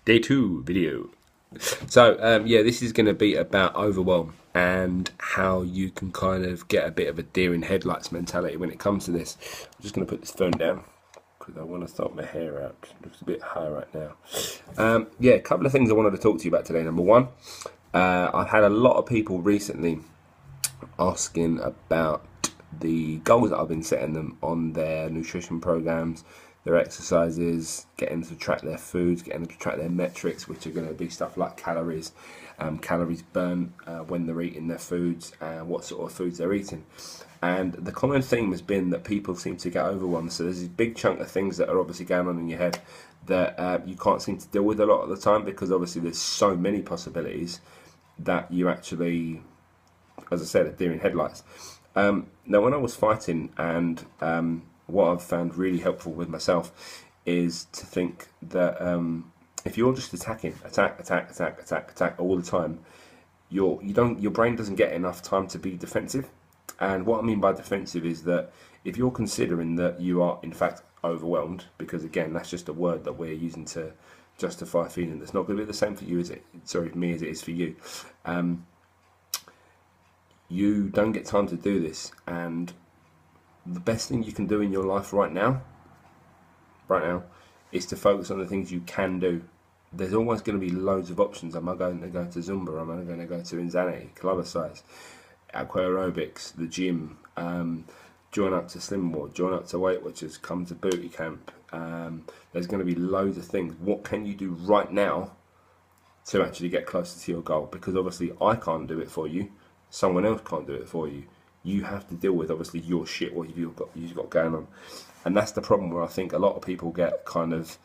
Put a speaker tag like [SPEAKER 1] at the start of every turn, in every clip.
[SPEAKER 1] Day 2 video. So yeah, this is going to be about overwhelm and how you can kind of get a bit of a deer in headlights mentality when it comes to this. I'm just going to put this phone down because I want to sort my hair out. It looks a bit high right now. Yeah, a couple of things I wanted to talk to you about today. Number one, I've had a lot of people recently asking about the goals that I've been setting them on their nutrition programs, their exercises, getting them to track their foods, getting them to track their metrics, which are going to be stuff like calories, calories burnt when they're eating their foods, and what sort of foods they're eating. And the common theme has been that people seem to get overwhelmed. So there's this big chunk of things that are obviously going on in your head that you can't seem to deal with a lot of the time, because obviously there's so many possibilities that you actually, as I said, a deer in headlights. Now, when I was fighting, and what I've found really helpful with myself is to think that if you're just attack all the time, your brain doesn't get enough time to be defensive. And what I mean by defensive is that if you're considering that you are in fact overwhelmed, because again that's just a word that we're using to justify a feeling that's not going to be the same for you as me as it is for you. You don't get time to do this, and the best thing you can do in your life right now is to focus on the things you can do. There's always going to be loads of options. Am I going to go to Zumba? Am I going to go to Insanity, club size, aqua aerobics, the gym, join up to Slimwall, join up to Weight Watchers, come to booty camp? There's going to be loads of things. What can you do right now to actually get closer to your goal? Because obviously I can't do it for you. Someone else can't do it for you. You have to deal with obviously your shit, what you've got going on, and that's the problem where I think a lot of people get kind of.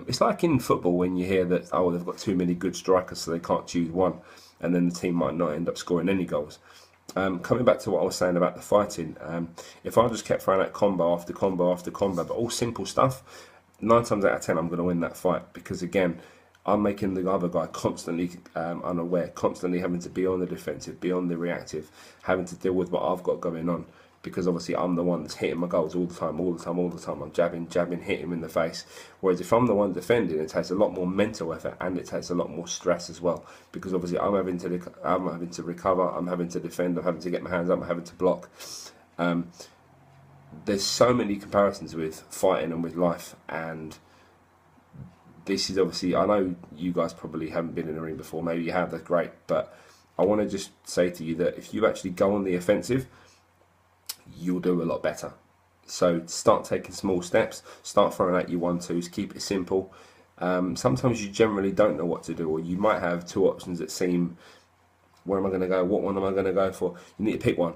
[SPEAKER 1] It's like in football when you hear that they've got too many good strikers, so they can't choose one, and then the team might not end up scoring any goals. Coming back to what I was saying about the fighting, if I just kept throwing out combo after combo after combo, but all simple stuff, 9 times out of 10 I'm going to win that fight, because again, I'm making the other guy constantly unaware, constantly having to be on the defensive, be on the reactive, having to deal with what I've got going on, because obviously I'm the one that's hitting my goals all the time. I'm jabbing, hitting him in the face. Whereas if I'm the one defending, it takes a lot more mental effort, and it takes a lot more stress as well, because obviously I'm having to recover, I'm having to defend, I'm having to get my hands up, I'm having to block. There's so many comparisons with fighting and with life, and this is obviously, I know you guys probably haven't been in a ring before, maybe you have, that's great, but I want to just say to you that if you actually go on the offensive, you'll do a lot better. So start taking small steps, start throwing out your 1-2s, keep it simple. Sometimes you generally don't know what to do, or you might have 2 options that seem, where am I going to go, what one am I going to go for? You need to pick one.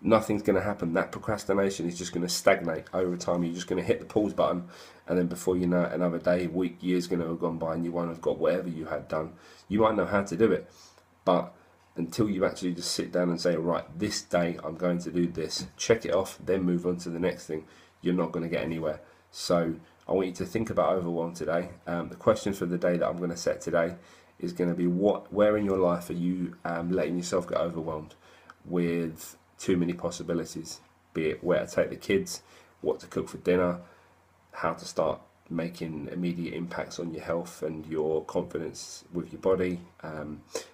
[SPEAKER 1] Nothing's going to happen. That procrastination is just going to stagnate over time. You're just going to hit the pause button, and then before you know it, another day, week, year's going to have gone by, and you won't have got whatever you had done. You might know how to do it, but until you actually just sit down and say, right, this day I'm going to do this, check it off, then move on to the next thing, you're not going to get anywhere. So I want you to think about overwhelm today. The question for the day that I'm going to set today is going to be, where in your life are you letting yourself get overwhelmed with too many possibilities, be it where to take the kids, what to cook for dinner, how to start making immediate impacts on your health and your confidence with your body,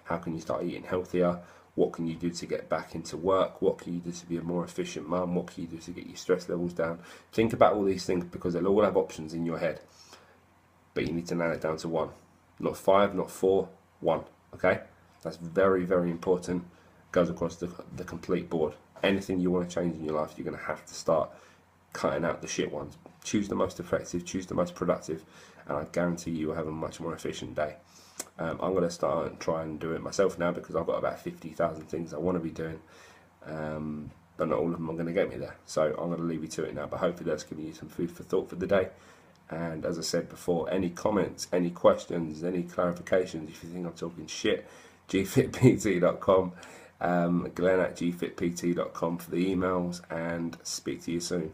[SPEAKER 1] how can you start eating healthier, what can you do to get back into work, what can you do to be a more efficient mum, what can you do to get your stress levels down. Think about all these things, because they'll all have options in your head, but you need to narrow it down to one, not 5, not 4, 1. Okay, that's very, very important. Goes across the complete board. Anything you want to change in your life, you're going to have to start cutting out the shit ones. Choose the most effective, choose the most productive, and I guarantee you will have a much more efficient day. I'm going to start and try and do it myself now, because I've got about 50,000 things I want to be doing, but not all of them are going to get me there. So I'm going to leave you to it now, but hopefully that's giving you some food for thought for the day. And as I said before, any comments, any questions, any clarifications, if you think I'm talking shit, gfitpt.com, Glenn at gfitpt.com for the emails, and speak to you soon.